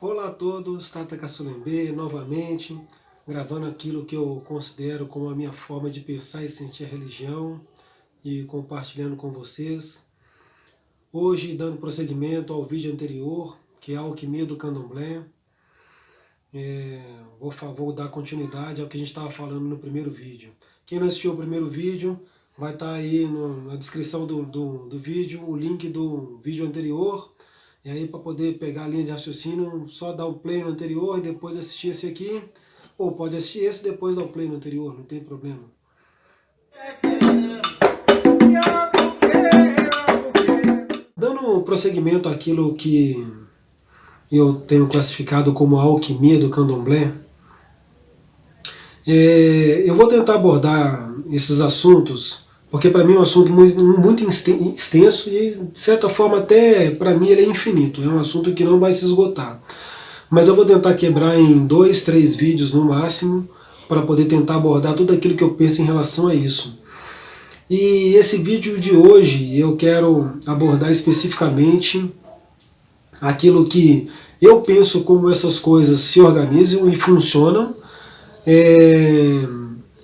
Olá a todos, Tata Caçulembe novamente, gravando aquilo que eu considero como a minha forma de pensar e sentir a religião e compartilhando com vocês. Hoje, dando prosseguimento ao vídeo anterior, que é a Alquimia do Candomblé, vou dar continuidade ao que a gente estava falando no primeiro vídeo. Quem não assistiu o primeiro vídeo, vai estar aí na descrição do vídeo o link do vídeo anterior. E aí, para poder pegar a linha de raciocínio, só dar um play no anterior e depois assistir esse aqui. Ou pode assistir esse e depois dar o play no anterior, não tem problema. Dando prosseguimento àquilo que eu tenho classificado como a alquimia do candomblé, eu vou tentar abordar esses assuntos, porque para mim é um assunto muito extenso e, de certa forma, até para mim ele é infinito. É um assunto que não vai se esgotar. Mas eu vou tentar quebrar em 2, 3 vídeos no máximo, para poder tentar abordar tudo aquilo que eu penso em relação a isso. E esse vídeo de hoje eu quero abordar especificamente aquilo que eu penso como essas coisas se organizam e funcionam,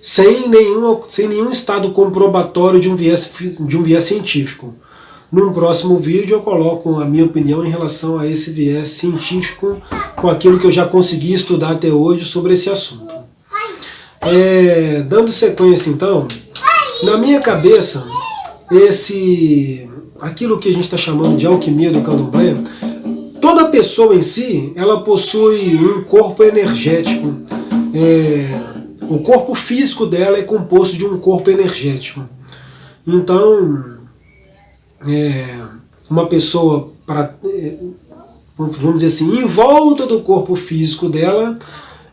sem nenhum estado comprobatório de um viés científico. Num próximo vídeo eu coloco a minha opinião em relação a esse viés científico, com aquilo que eu já consegui estudar até hoje sobre esse assunto. Dando sequência então, na minha cabeça, aquilo que a gente está chamando de alquimia do candomblé, toda pessoa em si, ela possui um corpo energético. O corpo físico dela é composto de um corpo energético. Então, uma pessoa, vamos dizer assim, em volta do corpo físico dela,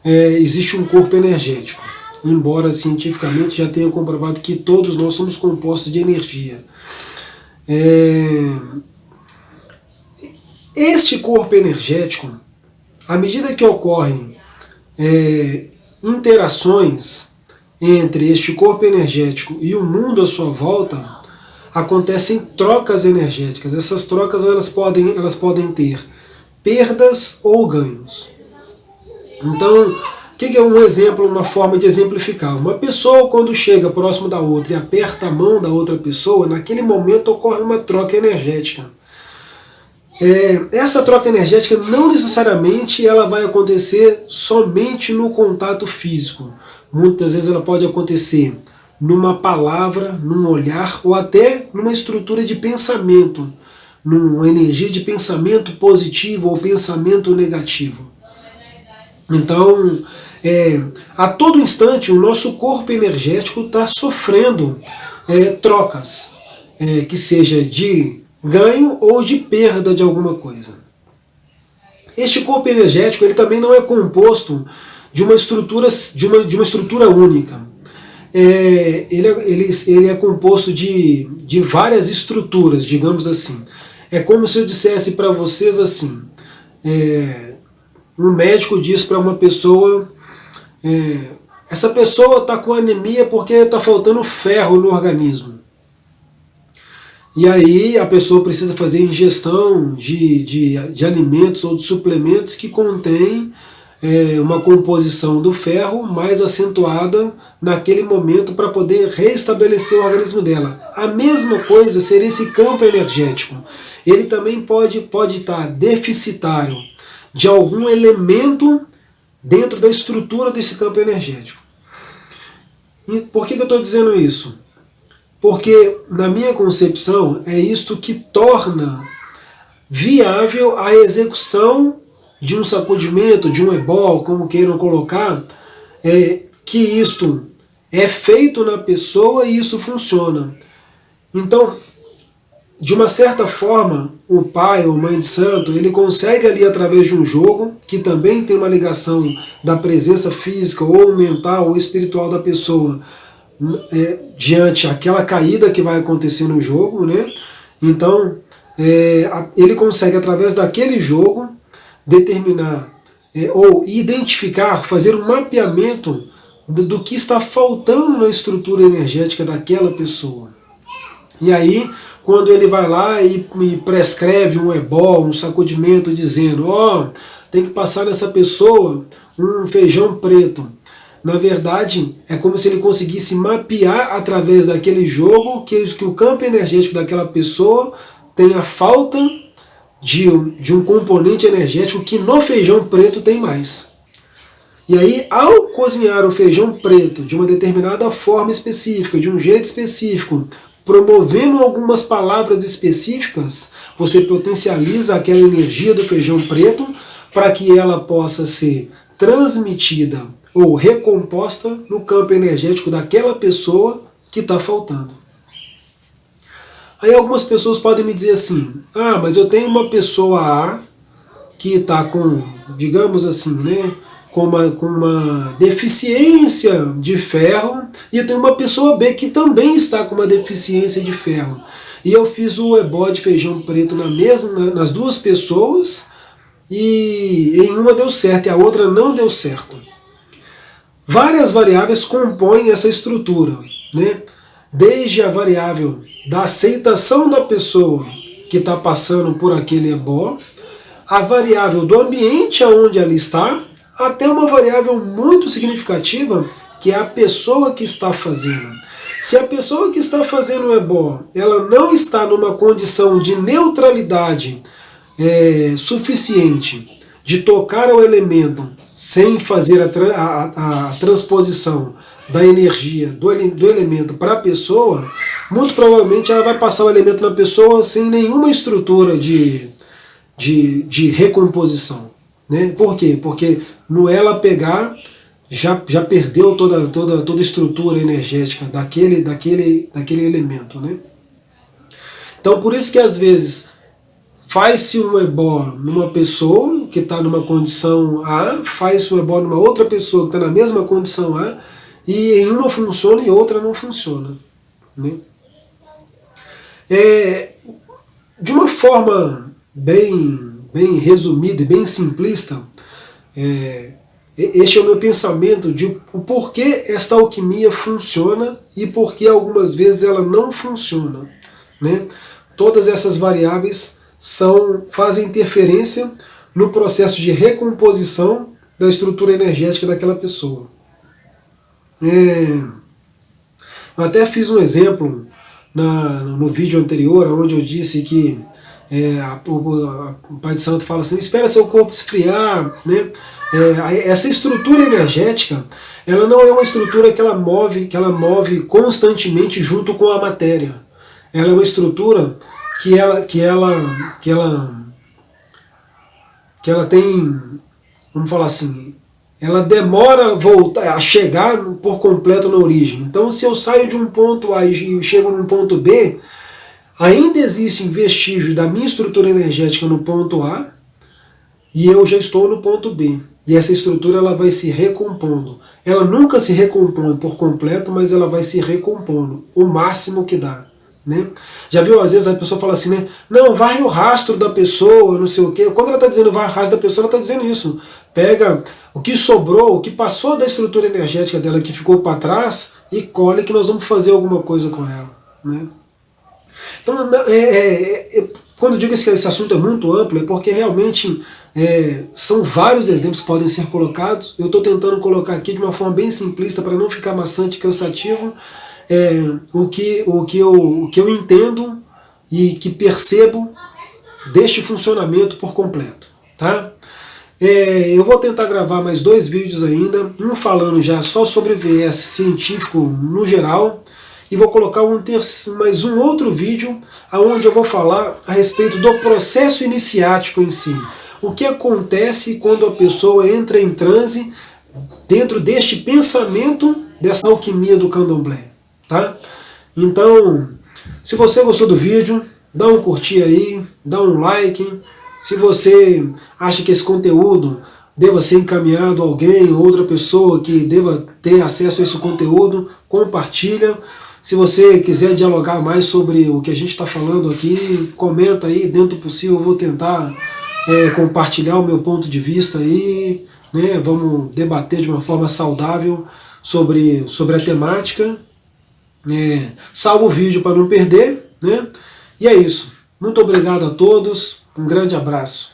existe um corpo energético. Embora cientificamente já tenha comprovado que todos nós somos compostos de energia. Este corpo energético, à medida que ocorrem interações entre este corpo energético e o mundo à sua volta, acontecem trocas energéticas. Essas trocas elas podem ter perdas ou ganhos. Então, o que é um exemplo, uma forma de exemplificar? Uma pessoa, quando chega próximo da outra e aperta a mão da outra pessoa, naquele momento ocorre uma troca energética. Essa troca energética não necessariamente ela vai acontecer somente no contato físico. Muitas vezes ela pode acontecer numa palavra, num olhar ou até numa estrutura de pensamento, numa energia de pensamento positivo ou pensamento negativo. Então, a todo instante o nosso corpo energético está sofrendo trocas, que seja de ganho ou de perda de alguma coisa. Este corpo energético ele também não é composto de uma estrutura única. Ele é composto de várias estruturas, digamos assim. É como se eu dissesse para vocês assim, um médico diz para uma pessoa, essa pessoa está com anemia porque está faltando ferro no organismo. E aí a pessoa precisa fazer ingestão de alimentos ou de suplementos que contêm uma composição do ferro mais acentuada naquele momento para poder restabelecer o organismo dela. A mesma coisa seria esse campo energético. Ele também pode estar deficitário de algum elemento dentro da estrutura desse campo energético. E por que eu estou dizendo isso? Porque, na minha concepção, é isto que torna viável a execução de um sacudimento, de um ebó, como queiram colocar, que isto é feito na pessoa e isso funciona. Então, de uma certa forma, o pai ou mãe de santo, ele consegue ali através de um jogo, que também tem uma ligação da presença física ou mental ou espiritual da pessoa, diante aquela caída que vai acontecer no jogo, né? Então, ele consegue através daquele jogo determinar ou identificar, fazer um mapeamento do que está faltando na estrutura energética daquela pessoa. E aí, quando ele vai lá e prescreve um ebó, um sacudimento, dizendo, tem que passar nessa pessoa um feijão preto. Na verdade, é como se ele conseguisse mapear através daquele jogo que o campo energético daquela pessoa tem a falta de um componente energético que no feijão preto tem mais. E aí, ao cozinhar o feijão preto de uma determinada forma específica, de um jeito específico, promovendo algumas palavras específicas, você potencializa aquela energia do feijão preto para que ela possa ser transmitida ou recomposta no campo energético daquela pessoa que está faltando. Aí algumas pessoas podem me dizer assim, mas eu tenho uma pessoa A que está com, digamos assim, né, com uma deficiência de ferro, e eu tenho uma pessoa B que também está com uma deficiência de ferro. E eu fiz o ebó de feijão preto nas duas pessoas, e em uma deu certo e a outra não deu certo. Várias variáveis compõem essa estrutura, né? Desde a variável da aceitação da pessoa que está passando por aquele ebó, a variável do ambiente onde ela está, até uma variável muito significativa, que é a pessoa que está fazendo. Se a pessoa que está fazendo o ebó, ela não está numa condição de neutralidade suficiente de tocar ao elemento sem fazer a transposição da energia do elemento para a pessoa, muito provavelmente ela vai passar o elemento na pessoa sem nenhuma estrutura de recomposição. Né? Por quê? Porque no ela pegar, já perdeu toda a estrutura energética daquele elemento. Né? Então por isso que às vezes faz-se um ebó numa pessoa que está numa condição A, faz-se um ebó numa outra pessoa que está na mesma condição A, e em uma funciona e outra não funciona. Né? De uma forma bem resumida e bem simplista, este é o meu pensamento de o porquê esta alquimia funciona e porquê algumas vezes ela não funciona. Né? Todas essas variáveis fazem interferência no processo de recomposição da estrutura energética daquela pessoa. Eu até fiz um exemplo no vídeo anterior, onde eu disse que o Pai de Santo fala assim, espera seu corpo esfriar. Né? Essa estrutura energética, ela não é uma estrutura que ela move constantemente junto com a matéria. Ela é uma estrutura que ela tem, vamos falar assim, ela demora a chegar por completo na origem. Então se eu saio de um ponto A e chego num ponto B, ainda existem vestígios da minha estrutura energética no ponto A e eu já estou no ponto B. E essa estrutura ela vai se recompondo. Ela nunca se recompõe por completo, mas ela vai se recompondo o máximo que dá. Né? Já viu, às vezes a pessoa fala assim, né? Não, varre o rastro da pessoa, não sei o quê. Quando ela está dizendo varre o rastro da pessoa, ela está dizendo isso. Pega o que sobrou, o que passou da estrutura energética dela, que ficou para trás, e colhe que nós vamos fazer alguma coisa com ela. Né? Então, quando eu digo que esse assunto é muito amplo, é porque realmente são vários exemplos que podem ser colocados. Eu estou tentando colocar aqui de uma forma bem simplista para não ficar maçante e cansativo. O que eu entendo e que percebo deste funcionamento por completo. Tá? Eu vou tentar gravar mais 2 vídeos ainda, um falando já só sobre viés científico no geral, e vou colocar mais um outro vídeo onde eu vou falar a respeito do processo iniciático em si. O que acontece quando a pessoa entra em transe dentro deste pensamento dessa alquimia do candomblé. Tá? Então, se você gostou do vídeo, dá um curtir aí, dá um like. Se você acha que esse conteúdo deva ser encaminhado a alguém, outra pessoa que deva ter acesso a esse conteúdo, compartilha. Se você quiser dialogar mais sobre o que a gente está falando aqui, comenta aí, dentro do possível eu vou tentar compartilhar o meu ponto de vista aí, né? Vamos debater de uma forma saudável sobre a temática. Salva o vídeo para não perder, né? E é isso. Muito obrigado a todos. Um grande abraço.